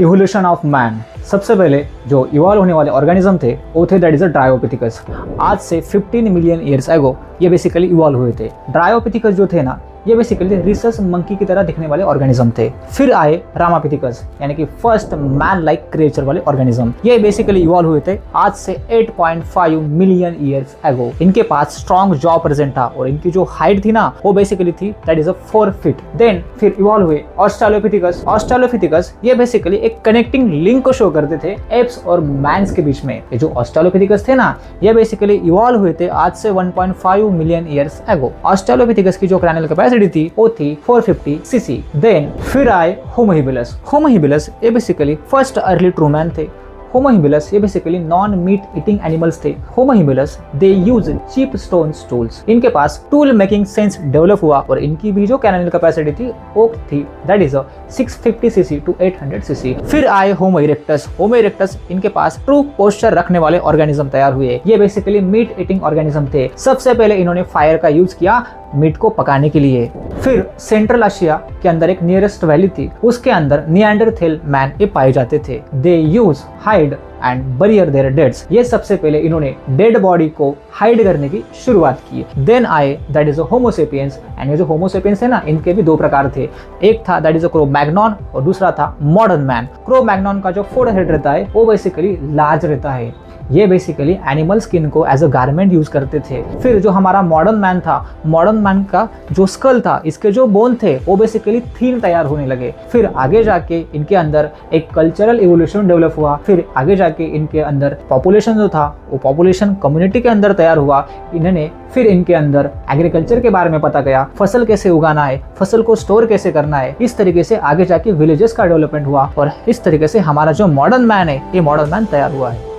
Evolution of man. सबसे पहले जो इवॉल्व होने वाले ऑर्गेनिज्म थे वो थे दैट इज अ ड्रायोपिथिकस। आज से 15 मिलियन ईयर्स एगो ये बेसिकली इवॉल्व हुए थे। ड्रायोपिथिकस जो थे ना ये बेसिकली रिसस मंकी की तरह दिखने वाले ऑर्गेनिज्म थे। फिर आए रामापिथिकस यानी कि फर्स्ट मैन लाइक क्रिएचर वाले ऑर्गेनिज्म। ये बेसिकली इवॉल्व हुए थे आज से 8.5 मिलियन ईयर्स एगो। इनके पास स्ट्रॉन्ग जॉ प्रेजेंट था और इनकी जो हाइट थी ना वो बेसिकली थी that is a 4 feet. Then फिर इवॉल्व हुए ऑस्ट्रेलोपिथिकस। ऑस्ट्रेलोपिथिकस ये बेसिकली एक कनेक्टिंग लिंक को शो करते थे एप्स और मैन्स के बीच में। ये जो ऑस्ट्रेलोपिथिकस थे ना ये बेसिकली इवॉल्व हुए थे आज से 1.5 मिलियन ईयर्स एगो। ऑस्ट्रेलोपिथिकस की जो क्रैनियल कैपेसिटी थी वो थी 450 सीसी। देन फिर आए होमो हेबिलस। होमो हेबिलस ये basically first early true man थे। होमो हेबिलस ये basically non meat eating animals थे। होमो हेबिलस दे यूज चीप स्टोन टूल्स। इनके पास टूल मेकिंग सेंस डेवलप हुआ और इनकी भी जो क्रैनियल कैपेसिटी थी वो थी that is 650 cc to 800 cc. फिर आए होमो इरेक्टस। होमो इरेक्टस इनके पास ट्रू पोस्चर रखने वाले ऑर्गेनिज्म तैयार हुए। ये बेसिकली मीट ईटिंग ऑर्गेनिज्म थे। सबसे पहले इन्होंने फायर का यूज किया मीट को पकाने के लिए। फिर सेंट्रल एशिया के अंदर एक नियरेस्ट वैली थी, उसके अंदर निएंडरथैल मैन ये पाए जाते थे। They use hide and bury their deads. ये सबसे पहले इन्होंने डेड बॉडी को हाइड करने की शुरुआत की। देन आए that is homo sapiens. And ये जो होमो सेपियंस है ना इनके भी दो प्रकार थे। एक था दैट इज क्रो मैग्नॉन और दूसरा था मॉडर्न मैन। क्रो मैग्नॉन का जो फोर हेड रहता है वो बेसिकली लार्ज रहता है। ये बेसिकली एनिमल स्किन को एज अ गारमेंट यूज करते थे। फिर जो हमारा मॉडर्न मैन था, मॉडर्न मैन का जो स्कल था, इसके जो बोन थे वो बेसिकली थीन तैयार होने लगे। फिर आगे जाके इनके अंदर एक कल्चरल इवोल्यूशन डेवलप हुआ। फिर आगे जाके इनके अंदर पॉपुलेशन जो था वो पॉपुलेशन कम्युनिटी के अंदर तैयार हुआ। इन्होंने फिर इनके अंदर एग्रीकल्चर के बारे में पता गया, फसल कैसे उगाना है, फसल को स्टोर कैसे करना है। इस तरीके से आगे जाके विलेजेस का डेवलपमेंट हुआ और इस तरीके से हमारा जो मॉडर्न मैन है ये मॉडर्न मैन तैयार हुआ है।